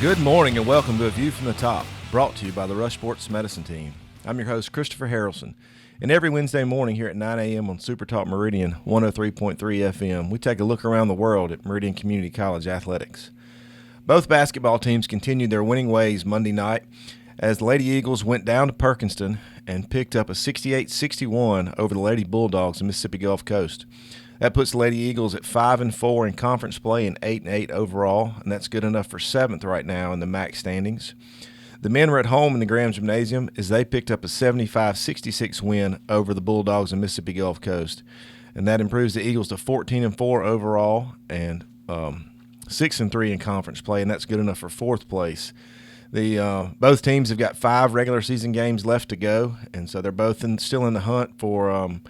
Good morning and welcome to A View from the Top, brought to you by the Rush Sports Medicine Team. I'm your host, Christopher Haralson, and every Wednesday morning here at 9 a.m. on Super Talk Meridian 103.3 FM, we take a look around the world at Meridian Community College athletics. Both basketball teams continued their winning ways Monday night as the Lady Eagles went down to Perkinston and picked up a 68-61 over the Lady Bulldogs of Mississippi Gulf Coast. That puts the Lady Eagles at 5-4 in conference play and 8-8 overall, and that's good enough for 7th right now in the MAC standings. The men were at home in the Graham Gymnasium as they picked up a 75-66 win over the Bulldogs of Mississippi Gulf Coast, and that improves the Eagles to 14-4 overall and 6-3 in conference play, and that's good enough for 4th place. Both teams have got 5 regular season games left to go, and so they're both still in the hunt for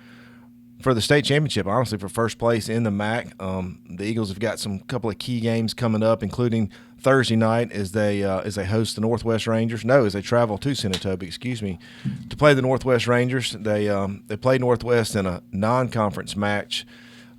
the state championship, honestly, for first place in the MAC. The Eagles have got some couple of key games coming up, including Thursday night as they host the Northwest Rangers. No, as they travel to Senatobia, to play the Northwest Rangers. They played Northwest in a non-conference match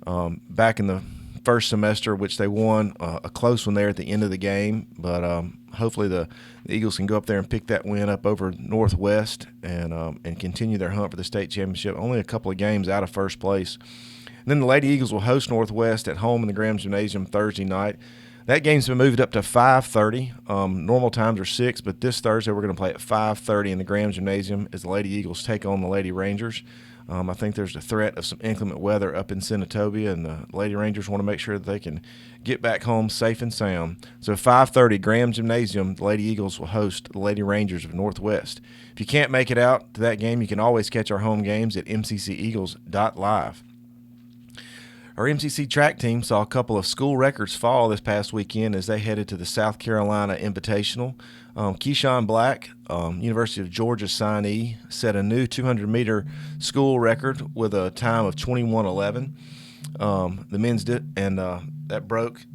back in the first semester, which they won a close one there at the end of the game. But hopefully the Eagles can go up there and pick that win up over Northwest and continue their hunt for the state championship. Only a couple of games out of first place. And then the Lady Eagles will host Northwest at home in the Graham Gymnasium Thursday night. That game's been moved up to 5:30. Normal times are 6, but this Thursday we're going to play at 5:30 in the Graham Gymnasium as the Lady Eagles take on the Lady Rangers. I think there's a threat of some inclement weather up in Senatobia, and the Lady Rangers want to make sure that they can get back home safe and sound. So 5:30, Graham Gymnasium, the Lady Eagles will host the Lady Rangers of Northwest. If you can't make it out to that game, you can always catch our home games at mcceagles.live. Our MCC track team saw a couple of school records fall this past weekend as they headed to the South Carolina Invitational. Keyshawn Black, University of Georgia signee, set a new 200-meter school record with a time of 21:11. The men's that broke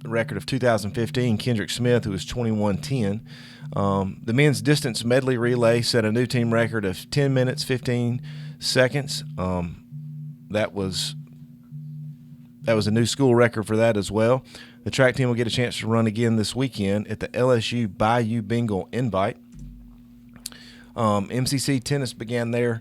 the record of 2015. Kendrick Smith, who was 21:10. The men's distance medley relay set a new team record of 10 minutes 15 seconds. That was a new school record for that as well. The track team will get a chance to run again this weekend at the LSU Bayou Bengal Invite. MCC tennis began their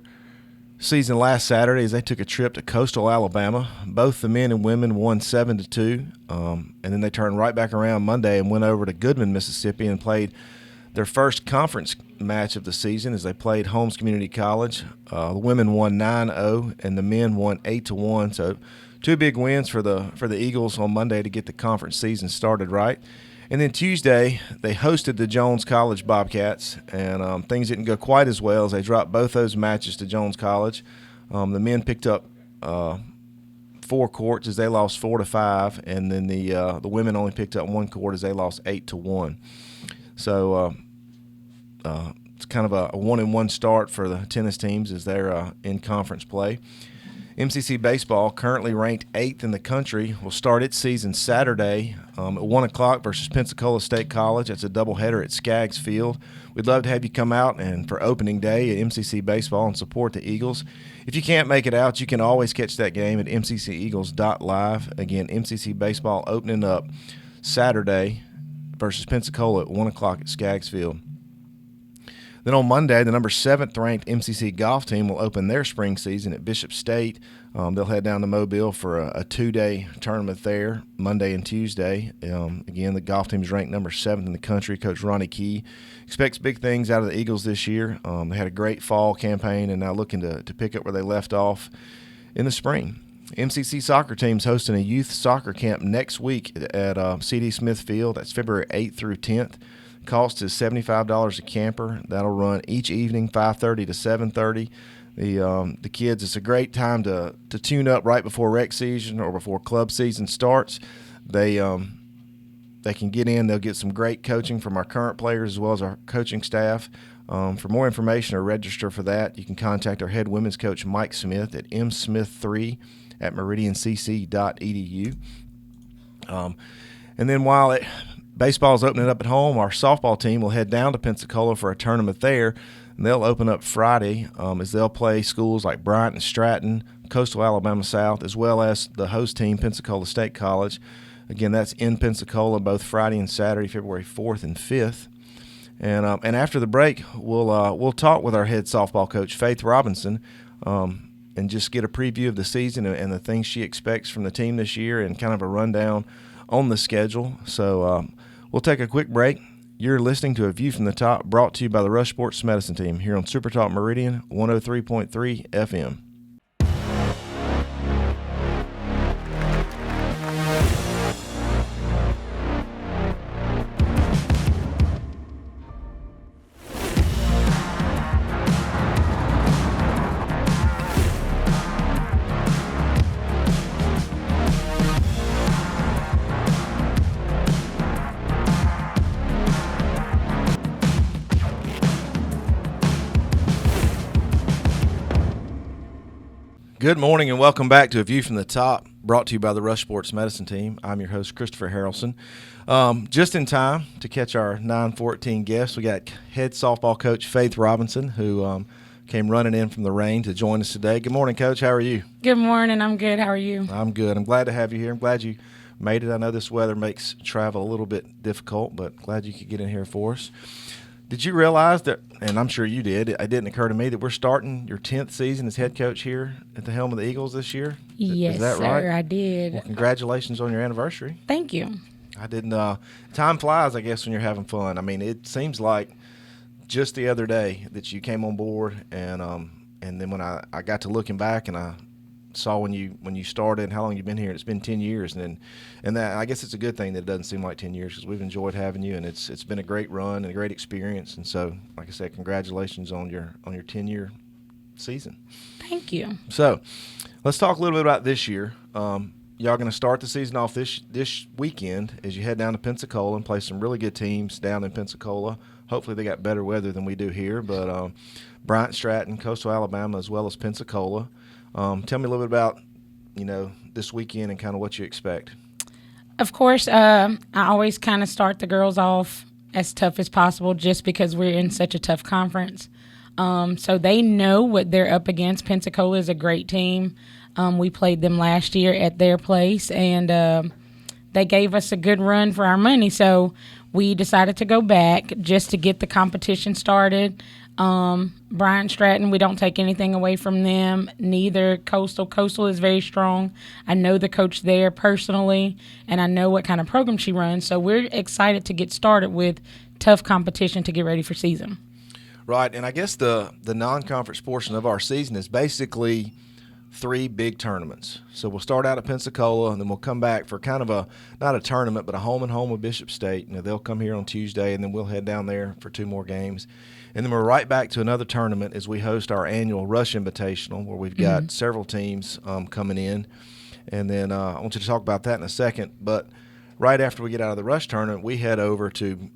season last Saturday as they took a trip to Coastal Alabama. Both the men and women won 7-2, and then they turned right back around Monday and went over to Goodman, Mississippi, and played their first conference match of the season as they played Holmes Community College. The women won 9-0, and the men won 8-1. So 2 big wins for the Eagles on Monday to get the conference season started right. And then Tuesday, they hosted the Jones College Bobcats, and things didn't go quite as well as they dropped both those matches to Jones College. The men picked up 4 courts as they lost 4-5, and then the women only picked up 1 court as they lost 8-1. So it's kind of a 1-1 start for the tennis teams as they're in conference play. MCC baseball, currently ranked 8th in the country, will start its season Saturday at 1 o'clock versus Pensacola State College. That's a doubleheader at Skaggs Field. We'd love to have you come out and for opening day at MCC baseball and support the Eagles. If you can't make it out, you can always catch that game at mcceagles.live. Again, MCC baseball opening up Saturday versus Pensacola at 1 o'clock at Skaggs Field. Then on Monday, the number 7th ranked MCC golf team will open their spring season at Bishop State. They'll head down to Mobile for a 2-day tournament there, Monday and Tuesday. Again, the golf team is ranked number 7th in the country. Coach Ronnie Key expects big things out of the Eagles this year. They had a great fall campaign and now looking to pick up where they left off in the spring. MCC soccer team's hosting a youth soccer camp next week at C.D. Smith Field. That's February 8th through 10th. Cost is $75 a camper. That'll run each evening, 5:30 to 7:30. The kids, it's a great time to tune up right before rec season or before club season starts. They can get in. They'll get some great coaching from our current players as well as our coaching staff. For more information or register for that, you can contact our head women's coach, Mike Smith, at msmith3@meridiancc.edu. And then while baseball's opening up at home, our softball team will head down to Pensacola for a tournament there, and they'll open up Friday as they'll play schools like Bryant and Stratton, Coastal Alabama South, as well as the host team, Pensacola State College. Again, that's in Pensacola, both Friday and Saturday, February 4th and 5th. And after the break, we'll talk with our head softball coach, Faith Robinson, and just get a preview of the season and the things she expects from the team this year and kind of a rundown on the schedule. So we'll take a quick break. You're listening to A View from the Top, brought to you by the Rush Sports Medicine Team here on Super Talk Meridian 103.3 FM. Good morning and welcome back to A View from the Top, brought to you by the Rush Sports Medicine Team. I'm your host, Christopher Haralson. Just in time to catch our 9:14 guests, we got head softball coach Faith Robinson, who came running in from the rain to join us today. Good morning, Coach. How are you? Good morning. I'm good. How are you? I'm good. I'm glad to have you here. I'm glad you made it. I know this weather makes travel a little bit difficult, but glad you could get in here for us. Did you realize that, and I'm sure you did, it didn't occur to me that we're starting your 10th season as head coach here at the helm of the Eagles this year? Yes, Is that sir, right? I did. Well, congratulations on your anniversary. Thank you. I didn't, time flies, I guess, when you're having fun. I mean, it seems like just the other day that you came on board, and then when I got to looking back and I saw when you started and how long you've been here, and it's been 10 years, and that, I guess it's a good thing that it doesn't seem like 10 years because we've enjoyed having you, and it's been a great run and a great experience. And so, like I said, congratulations on your 10-year season. Thank you. So let's talk a little bit about this year. Y'all going to start the season off this weekend as you head down to Pensacola and play some really good teams down in Pensacola. Hopefully they got better weather than we do here, but Bryant, Stratton, Coastal Alabama, as well as Pensacola. Tell me a little bit about, this weekend and kind of what you expect. Of course, I always kind of start the girls off as tough as possible just because we're in such a tough conference. So they know what they're up against. Pensacola is a great team. We played them last year at their place, and they gave us a good run for our money. So we decided to go back just to get the competition started. Bryant, Stratton, we don't take anything away from them. Neither Coastal. Coastal is very strong. I know the coach there personally, and I know what kind of program she runs. So we're excited to get started with tough competition to get ready for season. Right, and I guess the non-conference portion of our season is basically 3 big tournaments. So we'll start out at Pensacola, and then we'll come back for kind of not a tournament, but a home-and-home with Bishop State. They'll come here on Tuesday, and then we'll head down there for 2 more games. And then we're right back to another tournament as we host our annual Rush Invitational, where we've got several teams coming in. And then I want you to talk about that in a second. But right after we get out of the Rush tournament, we head over to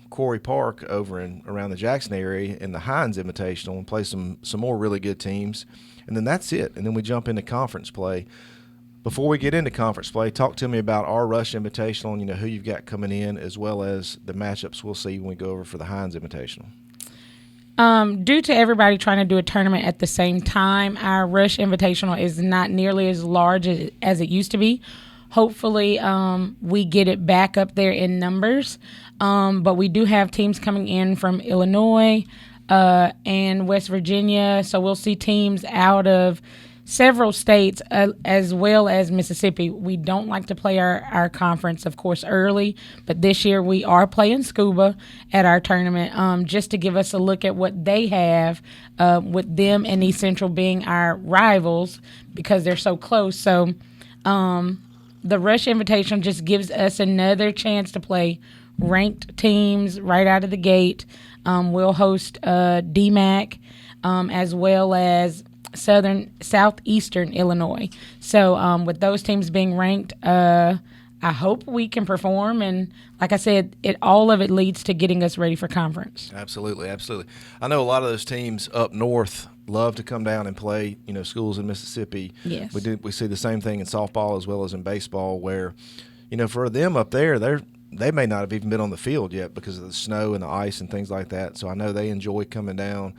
Quarry Park over around the Jackson area in the Hines Invitational and play some more really good teams. And then that's it. And then we jump into conference play. Before we get into conference play, talk to me about our Rush Invitational and who you've got coming in, as well as the matchups we'll see when we go over for the Hines Invitational. Due to everybody trying to do a tournament at the same time, our Rush Invitational is not nearly as large as it used to be. Hopefully, we get it back up there in numbers. But we do have teams coming in from Illinois and West Virginia. So we'll see teams out of several states as well as Mississippi. We don't like to play our conference, of course, early. But this year we are playing Scuba at our tournament just to give us a look at what they have with them and East Central being our rivals because they're so close. So the Rush Invitational just gives us another chance to play ranked teams right out of the gate. We'll host DMAC as well as Southeastern Illinois. So with those teams being ranked, I hope we can perform. And like I said, all of it leads to getting us ready for conference. Absolutely, absolutely. I know a lot of those teams up north love to come down and play, schools in Mississippi. Yes. We see the same thing in softball as well as in baseball where, for them up there, they may not have even been on the field yet because of the snow and the ice and things like that. So I know they enjoy coming down.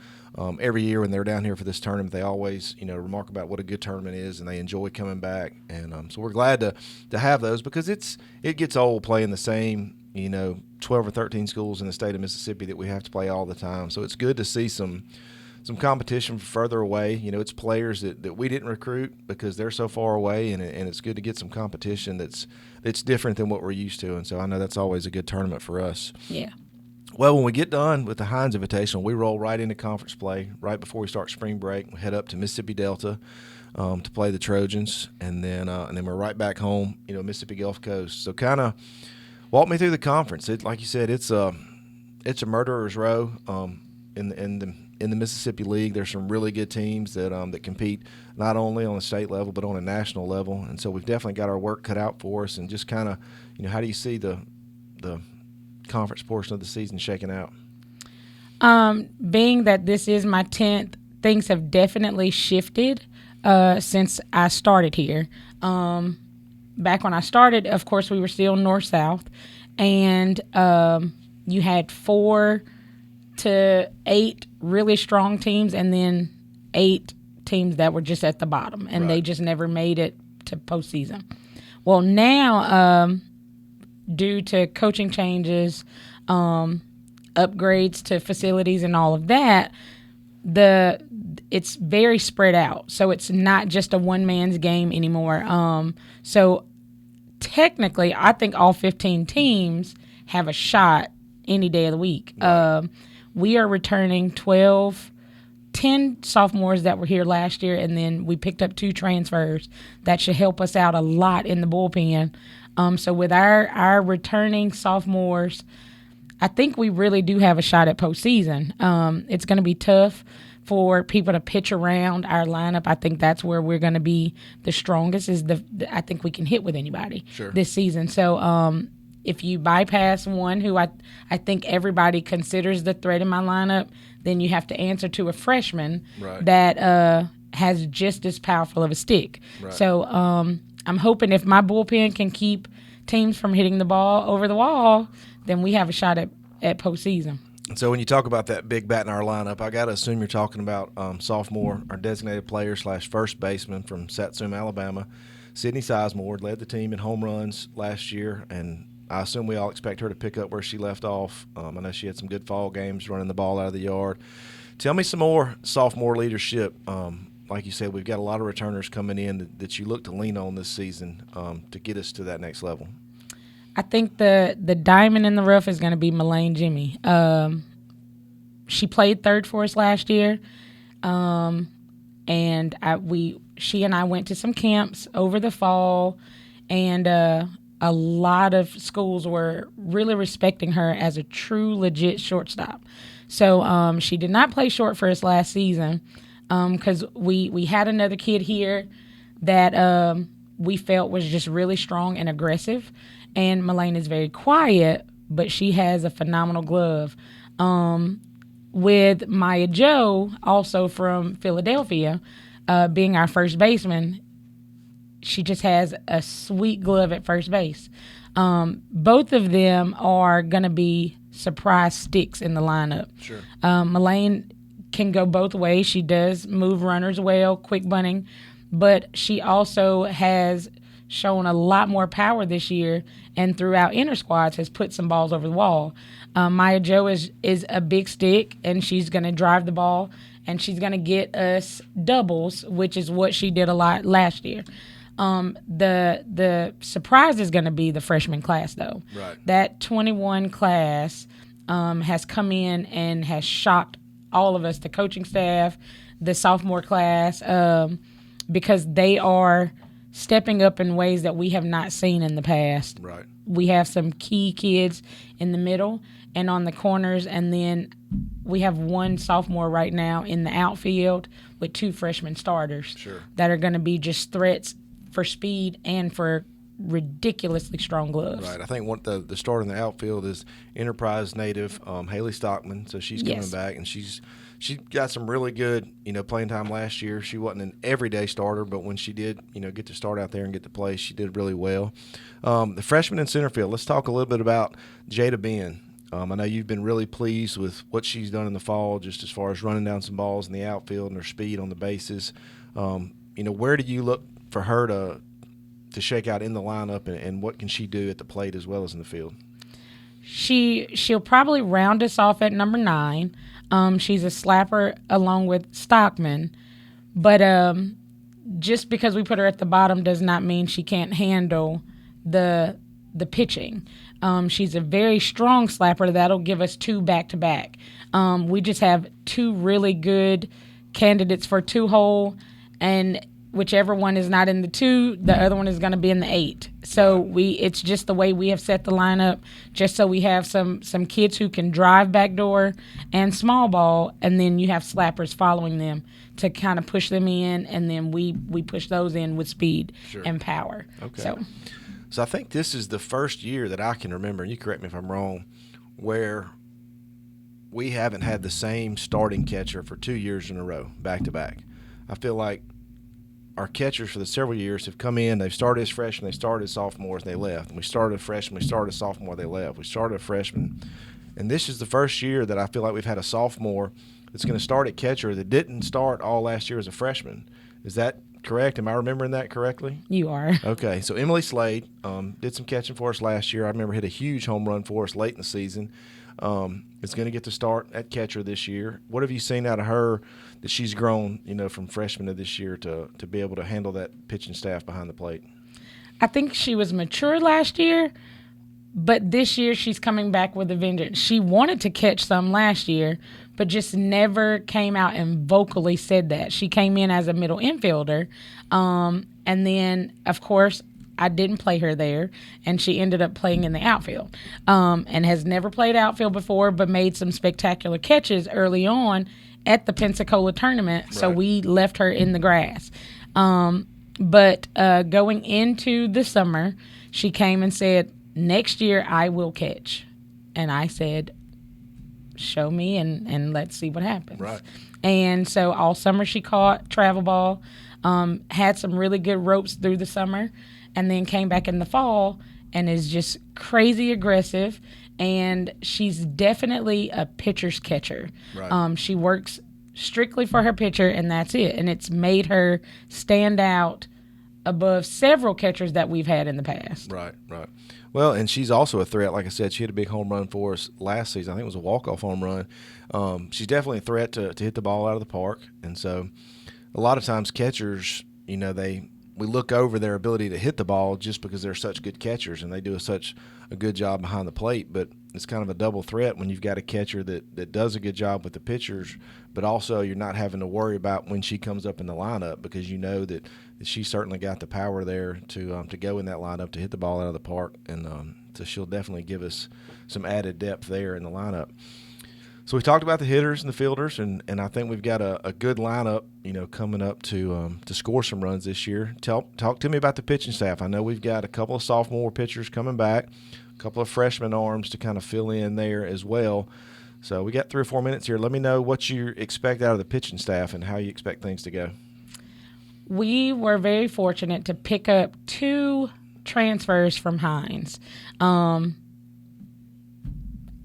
Every year when they're down here for this tournament, they always, remark about what a good tournament is, and they enjoy coming back. And so we're glad to have those, because it gets old playing the same, 12 or 13 schools in the state of Mississippi that we have to play all the time. So it's good to see some competition further away. It's players that we didn't recruit because they're so far away, and it's good to get some competition that's different than what we're used to. And so I know that's always a good tournament for us. Yeah. Well, when we get done with the Hines Invitational, we roll right into conference play right before we start spring break. We head up to Mississippi Delta to play the Trojans, and then we're right back home, Mississippi Gulf Coast. So kind of walk me through the conference. Like you said, it's a murderer's row in the Mississippi League. There's some really good teams that compete not only on the state level but on a national level, and so we've definitely got our work cut out for us. And just kind of, how do you see the conference portion of the season shaking out? Being that this is my 10th, things have definitely shifted since I started here. Back when I started, of course, we were still north-south, and you had 4 to 8 really strong teams, and then 8 teams that were just at the bottom, and right. They just never made it to postseason. Well, now, due to coaching changes, upgrades to facilities and all of that, it's very spread out. So it's not just a one-man's game anymore. So technically, I think all 15 teams have a shot any day of the week. Right. We are returning 10 sophomores that were here last year, and then we picked up 2 transfers. That should help us out a lot in the bullpen. So with our returning sophomores, I think we really do have a shot at postseason. It's going to be tough for people to pitch around our lineup. I think that's where we're going to be the strongest. I think we can hit with anybody this season. So if you bypass one who I think everybody considers the threat in my lineup, then you have to answer to a freshman that has just as powerful of a stick. Right. So I'm hoping if my bullpen can keep teams from hitting the ball over the wall, then we have a shot at postseason. So when you talk about that big bat in our lineup, I got to assume you're talking about sophomore, our designated player / first baseman from Satsuma, Alabama. Sydney Sizemore led the team in home runs last year, and I assume we all expect her to pick up where she left off. I know she had some good fall games running the ball out of the yard. Tell me some more sophomore leadership. Like you said, we've got a lot of returners coming in that you look to lean on this season to get us to that next level. I think the diamond in the rough is going to be Melaine Jimmy. She played third for us last year, and she and I went to some camps over the fall, and a lot of schools were really respecting her as a true, legit shortstop. So she did not play short for us last season because we had another kid here that we felt was just really strong and aggressive. And Melaine is very quiet, but she has a phenomenal glove. With Maya Joe, also from Philadelphia, being our first baseman, she just has a sweet glove at first base. Both of them are going to be surprise sticks in the lineup. Sure. Melaine can go both ways. She does move runners well, quick bunting, but she also has shown a lot more power this year, and throughout inter squads has put some balls over the wall. Maya Joe is a big stick, and she's going to drive the ball, and she's going to get us doubles, which is what she did a lot last year. The surprise is going to be the freshman class, though. Right. That 21 class has come in and has shocked all of us, the coaching staff, the sophomore class, because they are stepping up in ways that we have not seen in the past. Right. We have some key kids in the middle and on the corners, and then we have one sophomore right now in the outfield with 2 freshman starters Sure. that are going to be just threats for speed and for ridiculously strong gloves. Right. I think the starter in the outfield is Enterprise native Haley Stockman, so she's coming back, and she got some really good, playing time last year. She wasn't an everyday starter, but when she did, get to start out there and get to play, she did really well. The freshman in center field, let's talk a little bit about Jada Ben. I know you've been really pleased with what she's done in the fall, just as far as running down some balls in the outfield and her speed on the bases. Where do you look for her to shake out in the lineup, and what can she do at the plate as well as in the field? She'll probably round us off at number 9. She's a slapper along with Stockman, but just because we put her at the bottom does not mean she can't handle the pitching. She's a very strong slapper that'll give us 2 back-to-back. We just have 2 really good candidates for 2-hole, and whichever one is not in the 2, the other one is going to be in the 8. So it's just the way we have set the lineup, just so we have some kids who can drive backdoor and small ball, and then you have slappers following them to kind of push them in, and then we push those in with speed and power. Okay. So I think this is the first year that I can remember, and you correct me if I'm wrong, where we haven't had the same starting catcher for 2 years in a row, back-to-back. I feel like our catchers for the several years have come in, they've started as freshmen, they started as sophomores, and they left. And we started a freshman, we started a sophomore, they left. We started a freshman. And this is the first year that I feel like we've had a sophomore that's going to start at catcher that didn't start all last year as a freshman. Is that correct? Am I remembering that correctly? You are. Okay, so Emily Slade did some catching for us last year. I remember hit a huge home run for us late in the season. Is going to get to start at catcher this year. What have you seen out of her that she's grown, from freshman to this year to be able to handle that pitching staff behind the plate? I think she was mature last year, but this year she's coming back with a vengeance. She wanted to catch some last year, but just never came out and vocally said that. She came in as a middle infielder, and then, of course, I didn't play her there, and she ended up playing in the outfield, and has never played outfield before, but made some spectacular catches early on at the Pensacola tournament. Right. So we left her in the grass. But going into the summer, she came and said, next year I will catch. And I said, show me and let's see what happens. Right. And so all summer she caught travel ball, had some really good ropes through the summer, and then came back in the fall and is just crazy aggressive. And she's definitely a pitcher's catcher. Right. She works strictly for her pitcher, and that's it. And it's made her stand out above several catchers that we've had in the past. Right. Well, and she's also a threat. Like I said, she had a big home run for us last season. I think it was a walk-off home run. She's definitely a threat to hit the ball out of the park. And so a lot of times catchers, we look over their ability to hit the ball just because they're such good catchers and they do such a good job behind the plate. But it's kind of a double threat when you've got a catcher that does a good job with the pitchers, but also you're not having to worry about when she comes up in the lineup, because you know that she certainly got the power there to go in that lineup to hit the ball out of the park. And so she'll definitely give us some added depth there in the lineup. So we talked about the hitters and the fielders, and I think we've got a good lineup, coming up to score some runs this year. Talk to me about the pitching staff. I know we've got a couple of sophomore pitchers coming back, a couple of freshman arms to kind of fill in there as well. So we got 3 or 4 minutes here. Let me know what you expect out of the pitching staff and how you expect things to go. We were very fortunate to pick up 2 transfers from Hines. I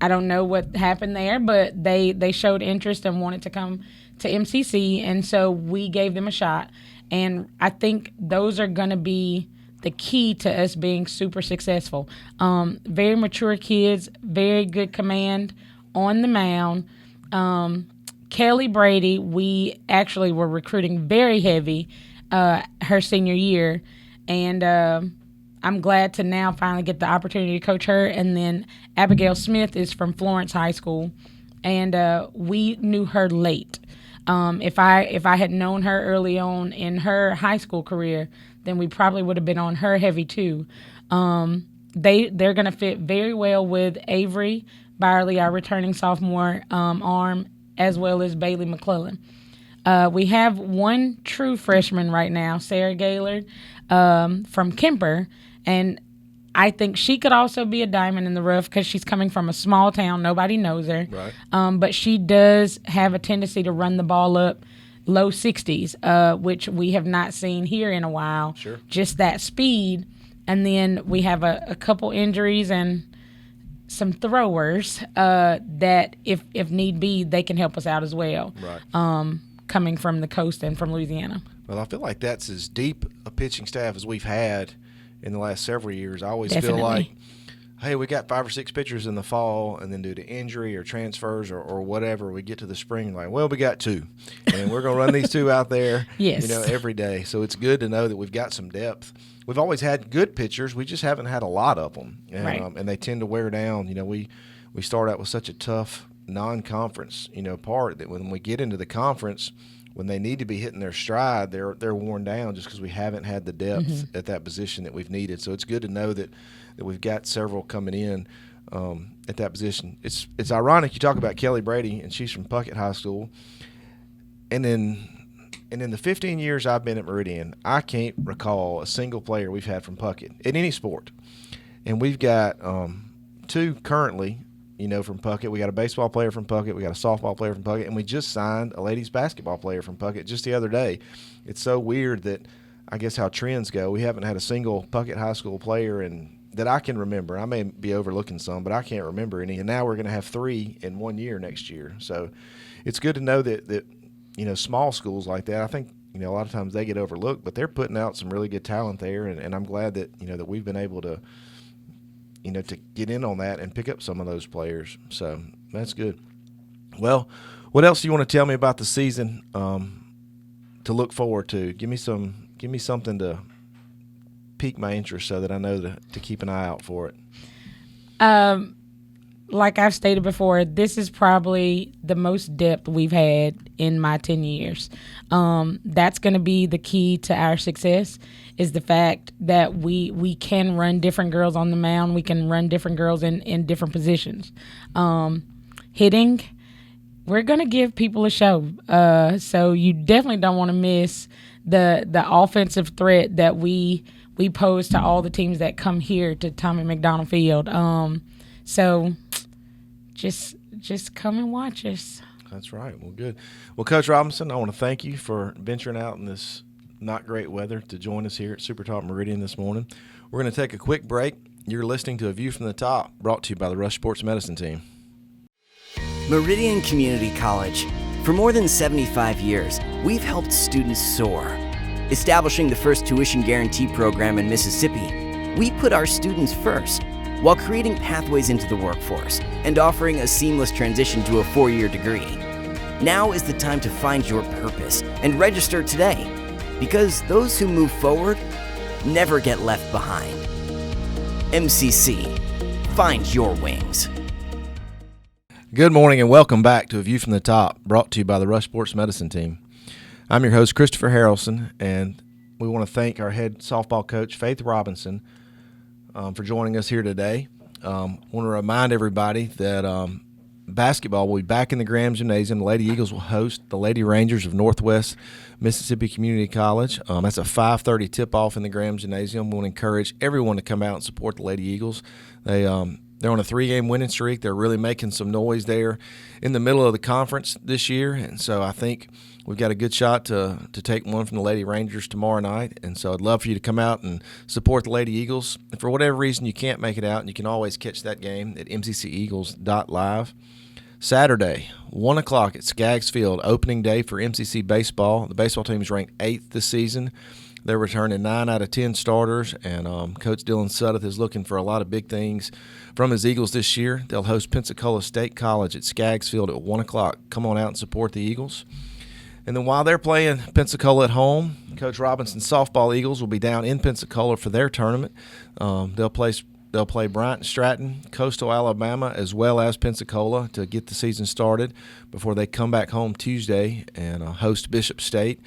don't know what happened there, but they showed interest and wanted to come to MCC, and so we gave them a shot. And I think those are going to be the key to us being super successful. Very mature kids, very good command on the mound. Kelly Brady, we actually were recruiting very heavy her senior year, and I'm glad to now finally get the opportunity to coach her. And then Abigail Smith is from Florence High School, and we knew her late. If I had known her early on in her high school career, then we probably would have been on her heavy too. They're going to fit very well with Avery Byerly, our returning sophomore arm, as well as Bailey McClellan. We have one true freshman right now, Sarah Gaylord, from Kemper. And I think she could also be a diamond in the rough because she's coming from a small town. Nobody knows her. Right. But she does have a tendency to run the ball up low 60s, which we have not seen here in a while. Sure. Just that speed. And then we have a couple injuries and some throwers that, if need be, they can help us out as well. Right. Coming from the coast and from Louisiana. Well, I feel like that's as deep a pitching staff as we've had in the last several years. I always Definitely. feel like, hey, we got 5 or 6 pitchers in the fall, and then due to injury or transfers or whatever, we get to the spring like, well, we got 2, and we're going to run these 2 out there, Yes. every day. So it's good to know that we've got some depth. We've always had good pitchers. We just haven't had a lot of them, and, Right. And they tend to wear down. We start out with such a tough non-conference, part that when we get into the conference, when they need to be hitting their stride, they're worn down just because we haven't had the depth at that position that we've needed. So it's good to know that we've got several coming in at that position. It's ironic you talk about Kelly Brady, and she's from Puckett High School, and in the 15 years I've been at Meridian, I can't recall a single player we've had from Puckett in any sport, and we've got 2 currently. From Puckett. We got a baseball player from Puckett. We got a softball player from Puckett. And we just signed a ladies basketball player from Puckett just the other day. It's so weird that I guess how trends go. We haven't had a single Puckett High School player that I can remember. I may be overlooking some, but I can't remember any. And now we're going to have 3 in 1 year next year. So it's good to know that small schools like that, I think, a lot of times they get overlooked, but they're putting out some really good talent there. And I'm glad that, that we've been able to to get in on that and pick up some of those players. So that's good. Well, what else do you want to tell me about the season to look forward to? Give me something to pique my interest so that I know to keep an eye out for it. Like I've stated before, this is probably the most depth we've had in my 10 years. That's going to be the key to our success, is the fact that we can run different girls on the mound. We can run different girls in different positions. Hitting, we're going to give people a show. So you definitely don't want to miss the offensive threat that we pose to all the teams that come here to Tommy McDonald Field. So just come and watch us. That's right. Well, good. Well, Coach Robinson, I want to thank you for venturing out in this not great weather to join us here at Super Talk Meridian this morning. We're going to take a quick break. You're listening to A View from the Top, brought to you by the Rush Sports Medicine Team. Meridian Community College. For more than 75 years, we've helped students soar. Establishing the first tuition guarantee program in Mississippi, we put our students first, while creating pathways into the workforce and offering a seamless transition to a 4-year degree. Now is the time to find your purpose and register today, because those who move forward never get left behind. MCC, find your wings. Good morning and welcome back to A View from the Top, brought to you by the Rush Sports Medicine Team. I'm your host, Christopher Haralson, and we want to thank our head softball coach, Faith Robinson, for joining us here today. I want to remind everybody that basketball will be back in the Graham Gymnasium. The Lady Eagles will host the Lady Rangers of Northwest Mississippi Community College. That's a 5:30 tip-off in the Graham Gymnasium. We want to encourage everyone to come out and support the Lady Eagles. They're on a 3-game winning streak. They're really making some noise there in the middle of the conference this year, and so I think we've got a good shot to take one from the Lady Rangers tomorrow night, and so I'd love for you to come out and support the Lady Eagles. If for whatever reason you can't make it out, you can always catch that game at mcceagles.live. Saturday, 1 o'clock at Skaggs Field, opening day for MCC baseball. The baseball team is ranked 8th this season. They're returning 9 out of 10 starters, and Coach Dylan Suddeth is looking for a lot of big things from his Eagles this year. They'll host Pensacola State College at Skaggs Field at 1 o'clock. Come on out and support the Eagles. And then while they're playing Pensacola at home, Coach Robinson's softball Eagles will be down in Pensacola for their tournament. They'll play Bryant Stratton, Coastal Alabama, as well as Pensacola to get the season started before they come back home Tuesday and host Bishop State.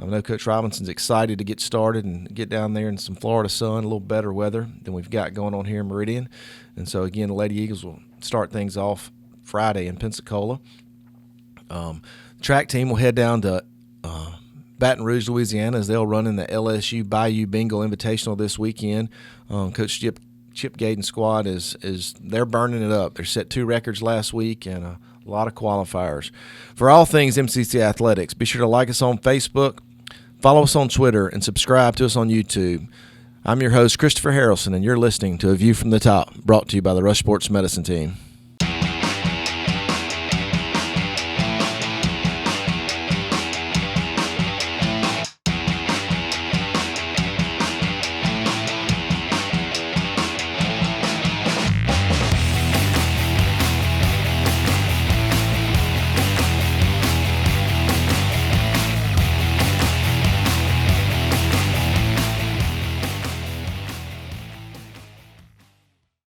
I know Coach Robinson's excited to get started and get down there in some Florida sun, a little better weather than we've got going on here in Meridian. And so, again, the Lady Eagles will start things off Friday in Pensacola. Track team will head down to Baton Rouge, Louisiana, as they'll run in the LSU Bayou Bengal Invitational this weekend. Coach Chip Gaden's squad is they're burning it up. They set 2 records last week and a lot of qualifiers. For all things MCC Athletics, be sure to like us on Facebook, follow us on Twitter, and subscribe to us on YouTube. I'm your host, Christopher Haralson, and you're listening to A View from the Top, brought to you by the Rush Sports Medicine Team.